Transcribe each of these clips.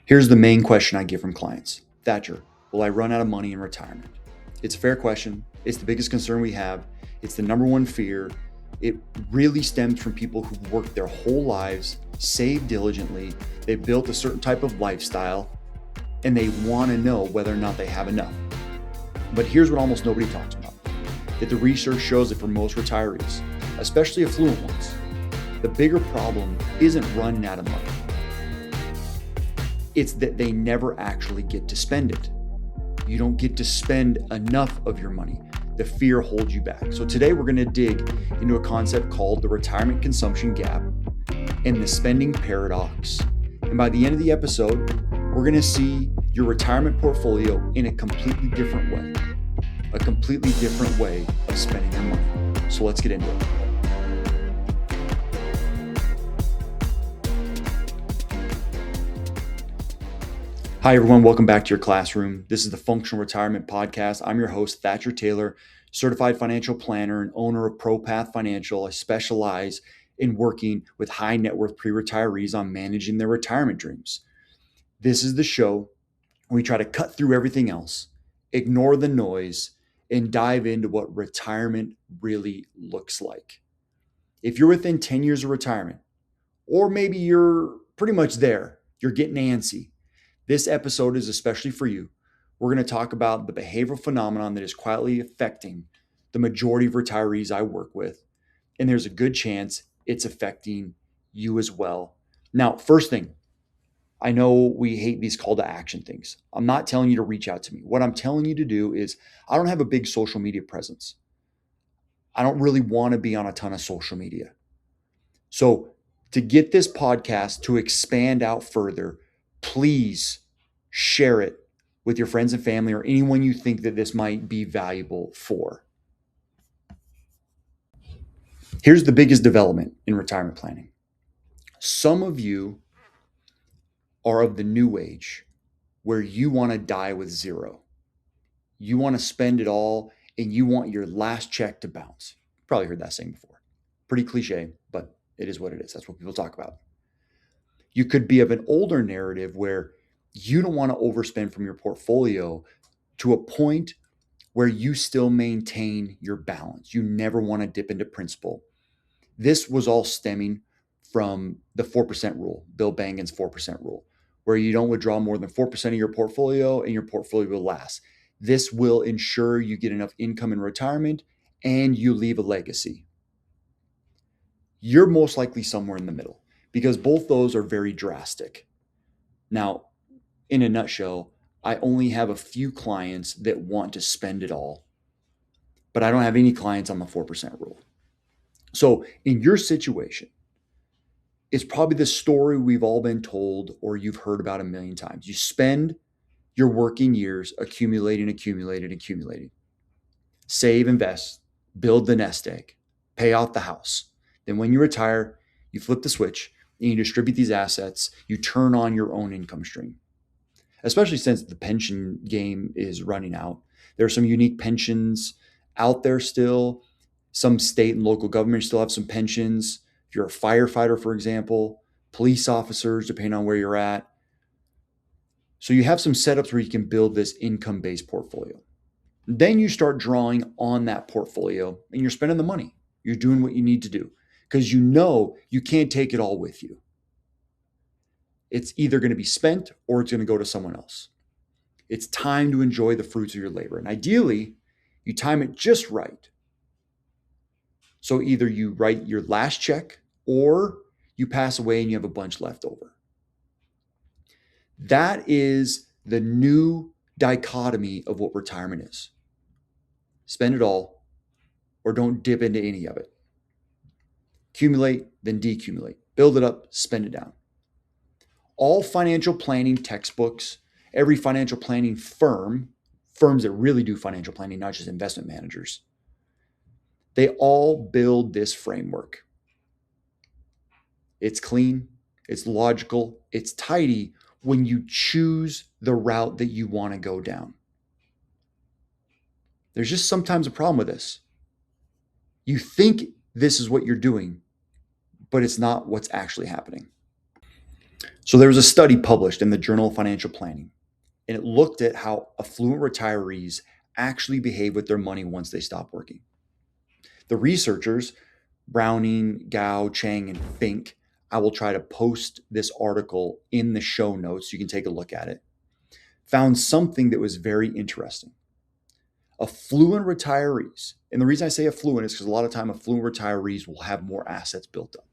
Here's the main question I get from clients. Thatcher, will I run out of money in retirement? It's a fair question. It's the biggest concern we have. It's the number one fear. It really stems from people who've worked their whole lives, saved diligently, they've built a certain type of lifestyle, and they want to know whether or not they have enough. But here's what almost nobody talks about, that the research shows that for most retirees, especially affluent ones, the bigger problem isn't running out of money. It's that they never actually get to spend it. You don't get to spend enough of your money. The fear holds you back. So today we're going to dig into a concept called the retirement consumption gap and the spending paradox. And by the end of the episode, we're going to see your retirement portfolio in a completely different way of spending your money. So let's get into it. Hi, everyone. Welcome back to your classroom. This is the Functional Retirement Podcast. I'm your host, Thatcher Taylor, certified financial planner and owner of ProPath Financial. I specialize in working with high net worth pre-retirees on managing their retirement dreams. This is the show where we try to cut through everything else, ignore the noise, and dive into what retirement really looks like. If you're within 10 years of retirement, or maybe you're pretty much there, you're getting antsy, this episode is especially for you. We're going to talk about the behavioral phenomenon that is quietly affecting the majority of retirees I work with. And there's a good chance it's affecting you as well. Now, first thing, I know we hate these call to action things. I'm not telling you to reach out to me. What I'm telling you to do is I don't have a big social media presence. I don't really want to be on a ton of social media. So to get this podcast to expand out further, please share it with your friends and family or anyone you think that this might be valuable for. Here's the biggest development in retirement planning. Some of you are of the new age where you want to die with zero. You want to spend it all and you want your last check to bounce. Probably heard that saying before. Pretty cliche, but it is what it is. That's what people talk about. You could be of an older narrative where you don't want to overspend from your portfolio to a point where you still maintain your balance. You never want to dip into principal. This was all stemming from the 4% rule, Bill Bangan's 4% rule, where you don't withdraw more than 4% of your portfolio and your portfolio will last. This will ensure you get enough income in retirement and you leave a legacy. You're most likely somewhere in the middle because both those are very drastic. Now, in a nutshell, I only have a few clients that want to spend it all, but I don't have any clients on the 4% rule. So in your situation, it's probably the story we've all been told or you've heard about a million times. You spend your working years accumulating. Save, invest, build the nest egg, pay off the house. Then when you retire, you flip the switch and you distribute these assets. You turn on your own income stream. Especially since the pension game is running out. There are some unique pensions out there still. Some state and local governments still have some pensions. If you're a firefighter, for example, police officers, depending on where you're at. So you have some setups where you can build this income-based portfolio. Then you start drawing on that portfolio and you're spending the money. You're doing what you need to do because you know you can't take it all with you. It's either going to be spent or it's going to go to someone else. It's time to enjoy the fruits of your labor. And ideally, you time it just right. So either you write your last check or you pass away and you have a bunch left over. That is the new dichotomy of what retirement is. Spend it all or don't dip into any of it. Accumulate, then decumulate. Build it up, spend it down. All financial planning textbooks, every financial planning firms that really do financial planning, not just investment managers, they all build this framework. It's clean, it's logical, it's tidy when you choose the route that you want to go down. There's just sometimes a problem with this. You think this is what you're doing, but it's not what's actually happening. So there was a study published in the Journal of Financial Planning, and it looked at how affluent retirees actually behave with their money once they stop working. The researchers, Browning, Gao, Chang, and Fink, I will try to post this article in the show notes so you can take a look at it, found something that was very interesting. Affluent retirees, and the reason I say affluent is because a lot of time affluent retirees will have more assets built up.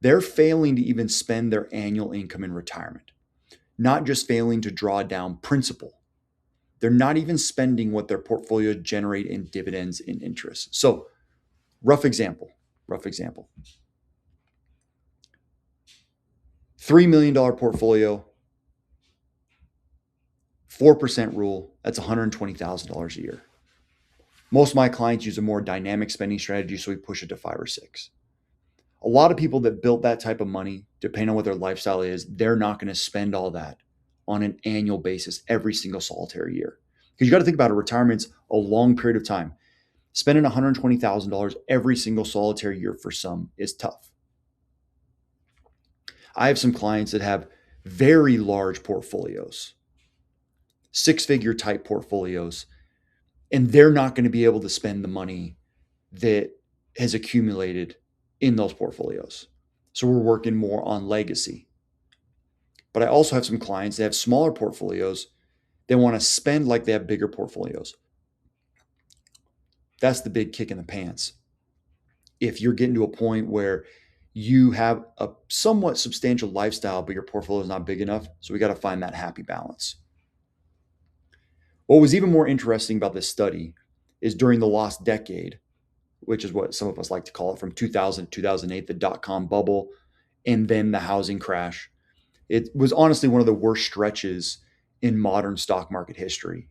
They're failing to even spend their annual income in retirement, not just failing to draw down principal. They're not even spending what their portfolio generate in dividends and interest. So, rough example. $3 million portfolio, 4% rule, that's $120,000 a year. Most of my clients use a more dynamic spending strategy, so we push it to 5 or 6. A lot of people that built that type of money, depending on what their lifestyle is, they're not going to spend all that on an annual basis every single solitary year. Because you got to think about it, retirement's a long period of time. Spending $120,000 every single solitary year for some is tough. I have some clients that have very large portfolios, 6-figure type portfolios, and they're not going to be able to spend the money that has accumulated in those portfolios. So we're working more on legacy. But I also have some clients that have smaller portfolios. They want to spend like they have bigger portfolios. That's the big kick in the pants. If you're getting to a point where you have a somewhat substantial lifestyle, but your portfolio is not big enough, so we got to find that happy balance. What was even more interesting about this study is during the lost decade, which is what some of us like to call it, from 2000 to 2008, the dot-com bubble, and then the housing crash. It was honestly one of the worst stretches in modern stock market history.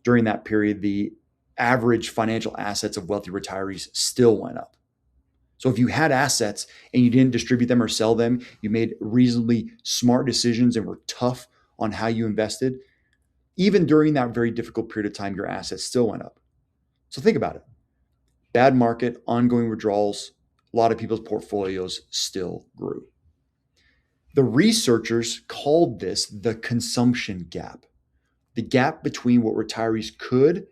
During that period, the average financial assets of wealthy retirees still went up. So if you had assets and you didn't distribute them or sell them, you made reasonably smart decisions and were tough on how you invested, even during that very difficult period of time, your assets still went up. So think about it. Bad market, ongoing withdrawals, a lot of people's portfolios still grew. The researchers called this the consumption gap, the gap between what retirees could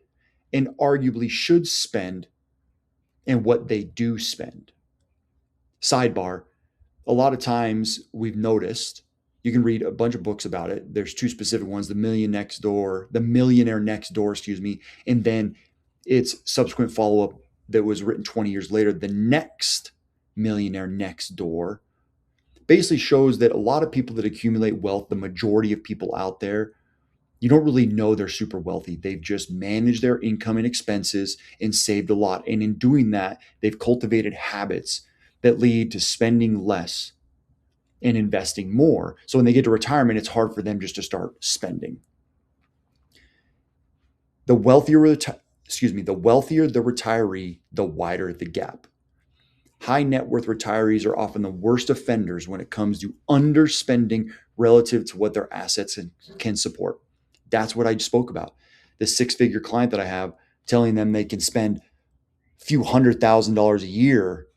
and arguably should spend and what they do spend. Sidebar, a lot of times we've noticed, you can read a bunch of books about it. There's 2 specific ones, the Millionaire Next Door, and then its subsequent follow-up that was written 20 years later, The Next Millionaire Next Door, basically shows that a lot of people that accumulate wealth, the majority of people out there, you don't really know they're super wealthy. They've just managed their income and expenses and saved a lot. And in doing that, they've cultivated habits that lead to spending less and investing more. So when they get to retirement, it's hard for them just to start spending. The wealthier the wealthier the retiree, the wider the gap. High net worth retirees are often the worst offenders when it comes to underspending relative to what their assets can support. That's what I just spoke about. The 6-figure client that I have, telling them they can spend a few $100,000 a year,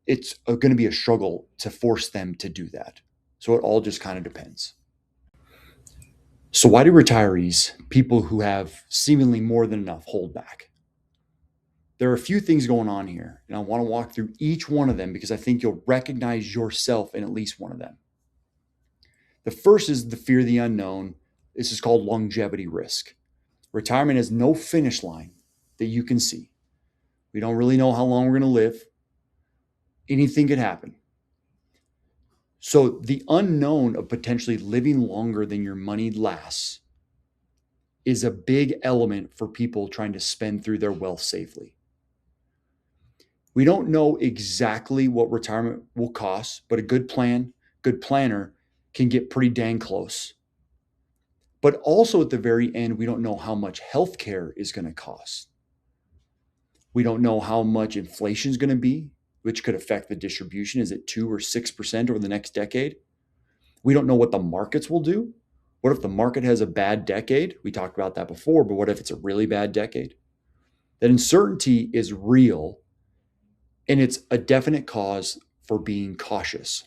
it's going to be a struggle to force them to do that. So it all just kind of depends. So why do retirees, people who have seemingly more than enough, hold back? There are a few things going on here, and I want to walk through each one of them because I think you'll recognize yourself in at least one of them. The first is the fear of the unknown. This is called longevity risk. Retirement has no finish line that you can see. We don't really know how long we're going to live. Anything could happen. So the unknown of potentially living longer than your money lasts is a big element for people trying to spend through their wealth safely. We don't know exactly what retirement will cost, but a good planner can get pretty dang close. But also at the very end, we don't know how much healthcare is going to cost. We don't know how much inflation is going to be, which could affect the distribution. Is it 2 or 6% over the next decade? We don't know what the markets will do. What if the market has a bad decade? We talked about that before, but what if it's a really bad decade? That uncertainty is real, and it's a definite cause for being cautious.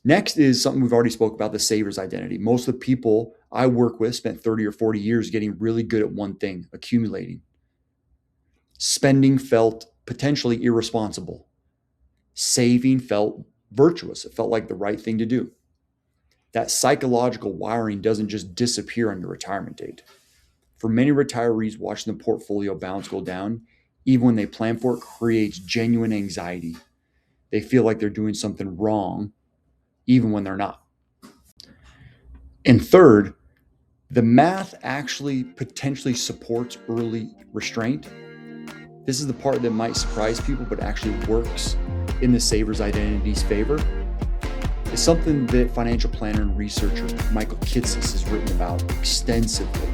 Next is something we've already spoke about, the saver's identity. Most of the people I work with spent 30 or 40 years getting really good at one thing, accumulating. Spending felt potentially irresponsible. Saving felt virtuous. It felt like the right thing to do. That psychological wiring doesn't just disappear on your retirement date. For many retirees, watching the portfolio balance go down, even when they plan for it, creates genuine anxiety. They feel like they're doing something wrong, even when they're not. And third, the math actually potentially supports early restraint. This is the part that might surprise people, but actually works in the saver's identity's favor. It's something that financial planner and researcher Michael Kitces has written about extensively.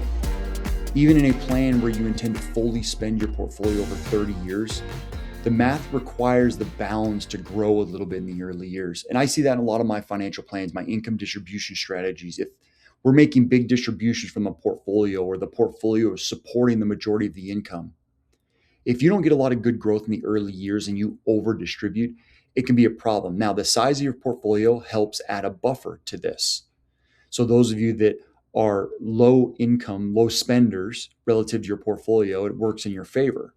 Even in a plan where you intend to fully spend your portfolio over 30 years, the math requires the balance to grow a little bit in the early years. And I see that in a lot of my financial plans, my income distribution strategies. If we're making big distributions from a portfolio or the portfolio is supporting the majority of the income, if you don't get a lot of good growth in the early years and you over distribute, it can be a problem. Now, the size of your portfolio helps add a buffer to this. So those of you that are low income, low spenders relative to your portfolio, it works in your favor.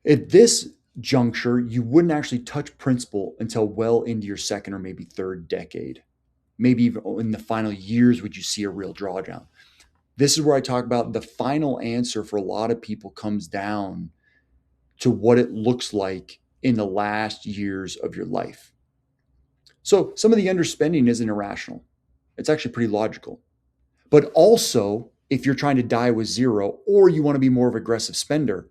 At this juncture, you wouldn't actually touch principal until well into your second or maybe third decade. Maybe even in the final years would you see a real drawdown. This is where I talk about the final answer for a lot of people comes down to what it looks like in the last years of your life. So some of the underspending isn't irrational. It's actually pretty logical. But also, if you're trying to die with zero or you want to be more of an aggressive spender,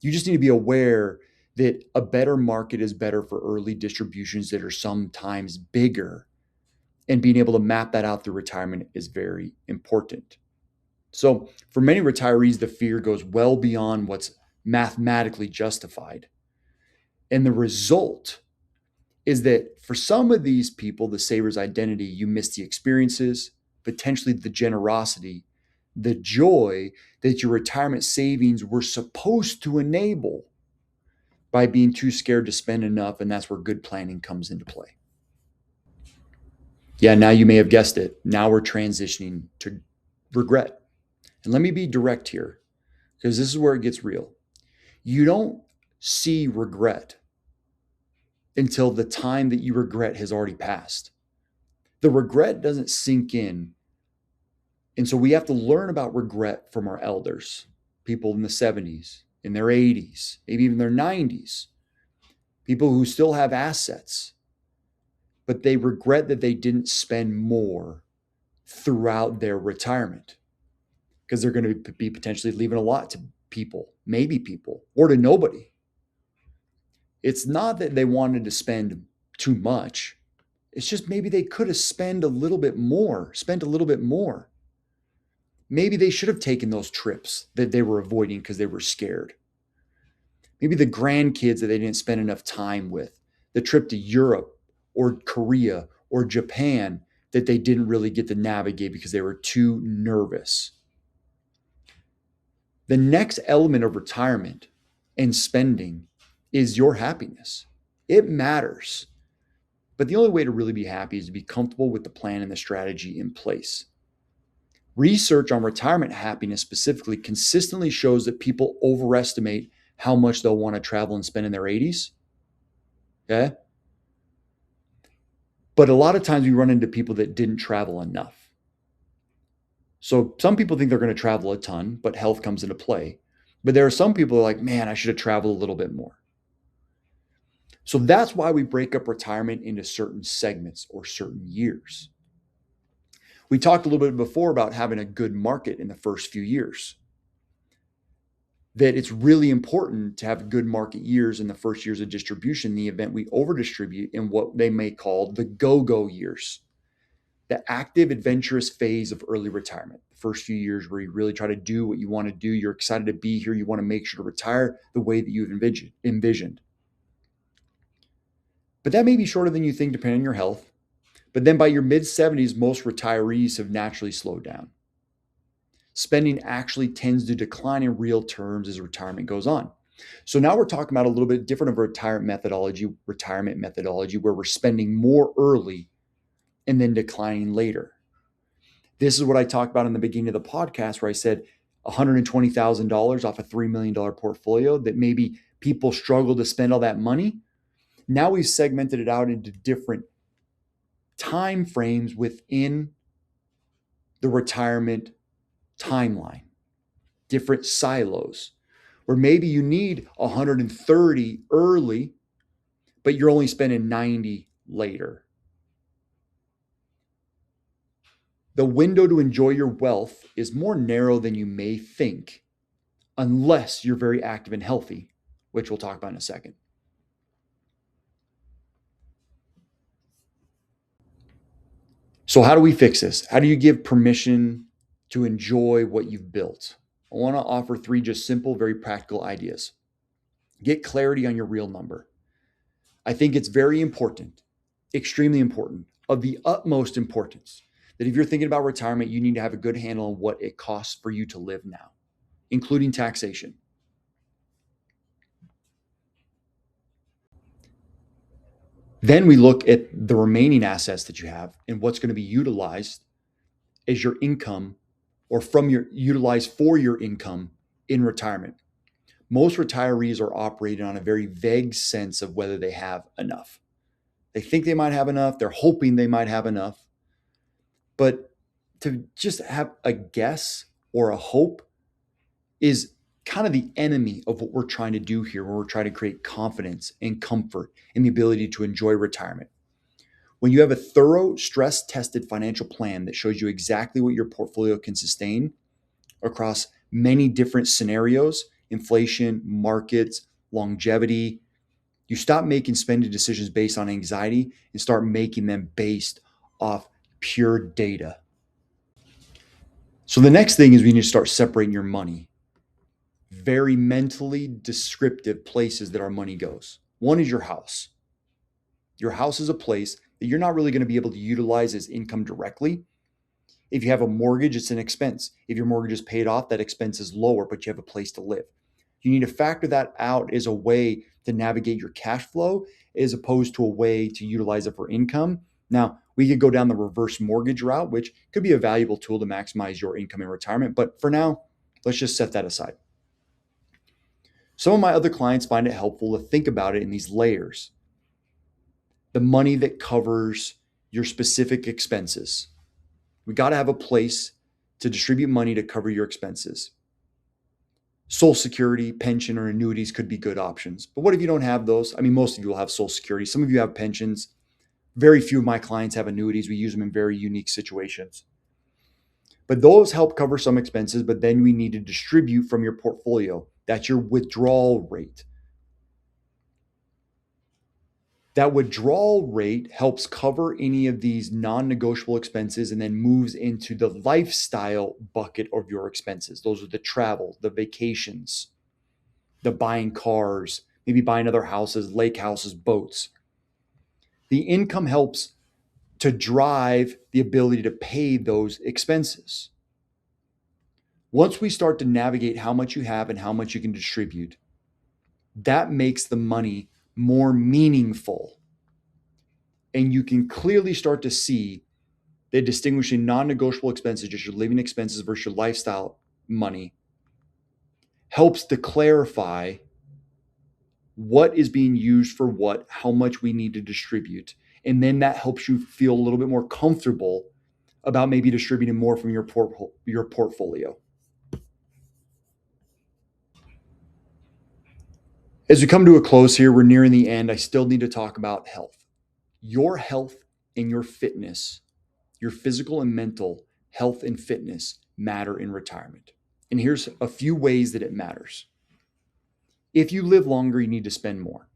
you just need to be aware that a better market is better for early distributions that are sometimes bigger. And being able to map that out through retirement is very important. So for many retirees, the fear goes well beyond what's mathematically justified. And the result is that for some of these people, the saver's identity, you miss the experiences, potentially the generosity, the joy that your retirement savings were supposed to enable by being too scared to spend enough. And that's where good planning comes into play. Yeah, now you may have guessed it. Now we're transitioning to regret. And let me be direct here, because this is where it gets real. You don't see regret until the time that you regret has already passed. The regret doesn't sink in. And so we have to learn about regret from our elders, people in the 70s, in their 80s, maybe even their 90s, people who still have assets, but they regret that they didn't spend more throughout their retirement because they're going to be potentially leaving a lot to people, maybe people, or to nobody. It's not that they wanted to spend too much. It's just maybe they could have spent a little bit more. Maybe they should have taken those trips that they were avoiding because they were scared. Maybe the grandkids that they didn't spend enough time with, the trip to Europe or Korea or Japan that they didn't really get to navigate because they were too nervous. The next element of retirement and spending is your happiness. It matters. But the only way to really be happy is to be comfortable with the plan and the strategy in place. Research on retirement happiness specifically consistently shows that people overestimate how much they'll want to travel and spend in their 80s. Okay? But a lot of times we run into people that didn't travel enough. So some people think they're going to travel a ton, but health comes into play. But there are some people who are like, man, I should have traveled a little bit more. So that's why we break up retirement into certain segments or certain years. We talked a little bit before about having a good market in the first few years. That it's really important to have good market years in the first years of distribution, in the event we overdistribute in what they may call the go-go years. The active, adventurous phase of early retirement. The first few years where you really try to do what you want to do. You're excited to be here. You want to make sure to retire the way that you've envisioned. But that may be shorter than you think depending on your health. But then by your mid-70s, most retirees have naturally slowed down. Spending actually tends to decline in real terms as retirement goes on. So now we're talking about a little bit different of a retirement methodology where we're spending more early and then declining later. This is what I talked about in the beginning of the podcast where I said $120,000 off a $3 million portfolio that maybe people struggle to spend all that money. Now we've segmented it out into different time frames within the retirement timeline, different silos, where maybe you need 130 early, but you're only spending 90 later. The window to enjoy your wealth is more narrow than you may think, unless you're very active and healthy, which we'll talk about in a second. So, how do we fix this? How do you give permission to enjoy what you've built? I want to offer three just simple, very practical ideas. Get clarity on your real number. I think it's very important, extremely important, of the utmost importance that if you're thinking about retirement, you need to have a good handle on what it costs for you to live now, including taxation. Then we look at the remaining assets that you have and what's going to be utilized as your income or from your utilized for your income in retirement. Most retirees are operating on a very vague sense of whether they have enough. They think they might have enough, they're hoping they might have enough, but to just have a guess or a hope is kind of the enemy of what we're trying to do here, where we're trying to create confidence and comfort and the ability to enjoy retirement. When you have a thorough, stress tested financial plan that shows you exactly what your portfolio can sustain across many different scenarios, inflation, markets, longevity, you stop making spending decisions based on anxiety and start making them based off pure data. So the next thing is we need to start separating your money. Very mentally descriptive places that our money goes. One is your house. Your house is a place that you're not really going to be able to utilize as income directly. If you have a mortgage, it's an expense. If your mortgage is paid off, that expense is lower, but you have a place to live. You need to factor that out as a way to navigate your cash flow as opposed to a way to utilize it for income. Now, we could go down the reverse mortgage route, which could be a valuable tool to maximize your income in retirement. But for now, let's just set that aside. Some of my other clients find it helpful to think about it in these layers. The money that covers your specific expenses. We got to have a place to distribute money to cover your expenses. Social Security, pension, or annuities could be good options. But what if you don't have those? I mean, most of you will have Social Security. Some of you have pensions. Very few of my clients have annuities. We use them in very unique situations. But those help cover some expenses, but then we need to distribute from your portfolio. That's your withdrawal rate. That withdrawal rate helps cover any of these non-negotiable expenses and then moves into the lifestyle bucket of your expenses. Those are the travel, the vacations, the buying cars, maybe buying other houses, lake houses, boats. The income helps to drive the ability to pay those expenses. Once we start to navigate how much you have and how much you can distribute, that makes the money more meaningful. And you can clearly start to see that distinguishing non-negotiable expenses, just your living expenses versus your lifestyle money, helps to clarify what is being used for what, how much we need to distribute. And then that helps you feel a little bit more comfortable about maybe distributing more from your portfolio. As we come to a close here, we're nearing the end. I still need to talk about health. Your health and your fitness, your physical and mental health and fitness matter in retirement. And here's a few ways that it matters. If you live longer, you need to spend more.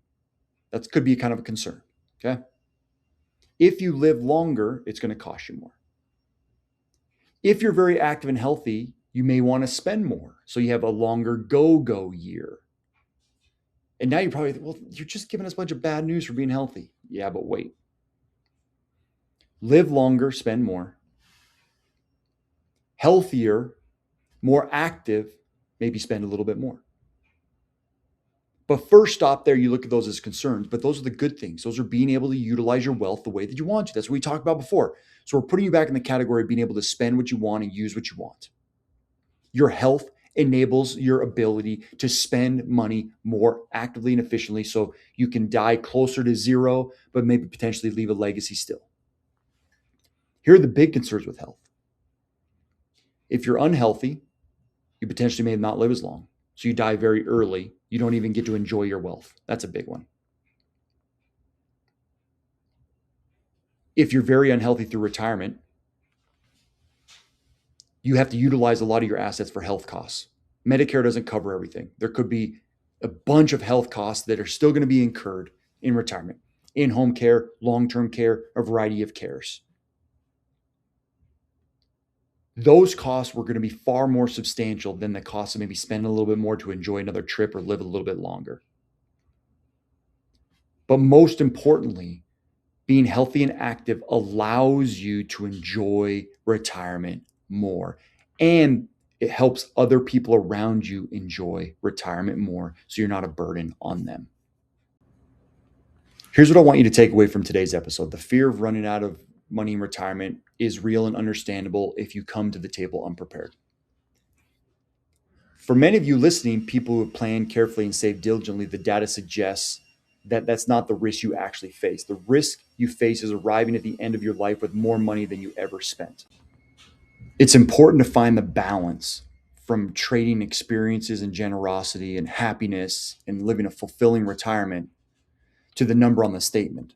That could be kind of a concern. Okay. If you live longer, it's going to cost you more. If you're very active and healthy, you may want to spend more. So you have a longer go year. And now you're probably, well, you're just giving us a bunch of bad news for being healthy. Yeah, but wait. Live longer, spend more. Healthier, more active, maybe spend a little bit more. But first stop there, you look at those as concerns, but those are the good things. Those are being able to utilize your wealth the way that you want to. That's what we talked about before. So we're putting you back in the category of being able to spend what you want and use what you want. Your health enables your ability to spend money more actively and efficiently so you can die closer to zero, but maybe potentially leave a legacy still. Here are the big concerns with health. If you're unhealthy, you potentially may not live as long. So you die very early. You don't even get to enjoy your wealth. That's a big one. If you're very unhealthy through retirement, you have to utilize a lot of your assets for health costs. Medicare doesn't cover everything. There could be a bunch of health costs that are still going to be incurred in retirement, in home care, long-term care, a variety of cares. Those costs were going to be far more substantial than the cost of maybe spending a little bit more to enjoy another trip or live a little bit longer. But most importantly, being healthy and active allows you to enjoy retirement more. And it helps other people around you enjoy retirement more so you're not a burden on them. Here's what I want you to take away from today's episode. The fear of running out of money in retirement is real and understandable if you come to the table unprepared. For many of you listening, people who have planned carefully and saved diligently, the data suggests that that's not the risk you actually face. The risk you face is arriving at the end of your life with more money than you ever spent. It's important to find the balance from trading experiences and generosity and happiness and living a fulfilling retirement to the number on the statement,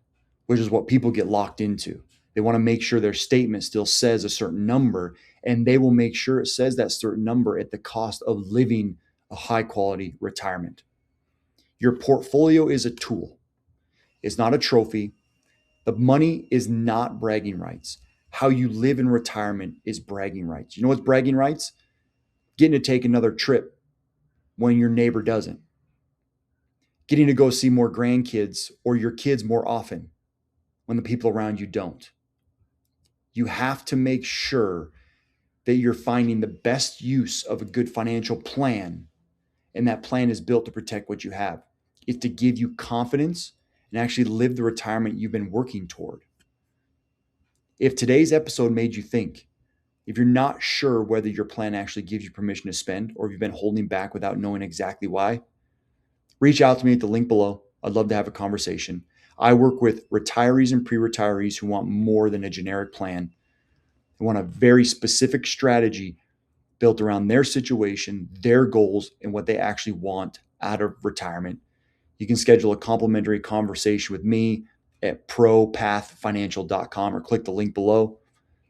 which is what people get locked into. They want to make sure their statement still says a certain number, and they will make sure it says that certain number at the cost of living a high quality retirement. Your portfolio is a tool. It's not a trophy. The money is not bragging rights. How you live in retirement is bragging rights. You know what's bragging rights? Getting to take another trip when your neighbor doesn't. Getting to go see more grandkids or your kids more often when the people around you don't. You have to make sure that you're finding the best use of a good financial plan, and that plan is built to protect what you have. It's to give you confidence and actually live the retirement you've been working toward. If today's episode made you think, if you're not sure whether your plan actually gives you permission to spend or if you've been holding back without knowing exactly why, reach out to me at the link below. I'd love to have a conversation. I work with retirees and pre-retirees who want more than a generic plan. They want a very specific strategy built around their situation, their goals, and what they actually want out of retirement. You can schedule a complimentary conversation with me at propathfinancial.com or click the link below.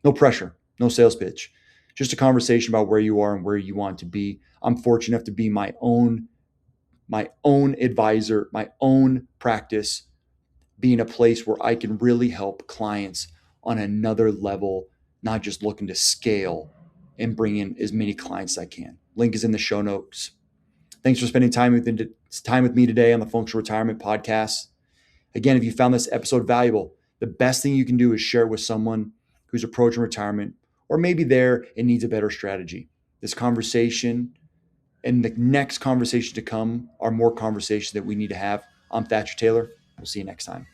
No pressure, no sales pitch, just a conversation about where you are and where you want to be. I'm fortunate enough to be my own advisor, my own practice, being a place where I can really help clients on another level, not just looking to scale and bring in as many clients as I can. Link is in the show notes. Thanks for spending time with me today on the Functional Retirement Podcast. Again, if you found this episode valuable, the best thing you can do is share it with someone who's approaching retirement or maybe there and needs a better strategy. This conversation and the next conversation to come are more conversations that we need to have. I'm Thatcher Taylor. We'll see you next time.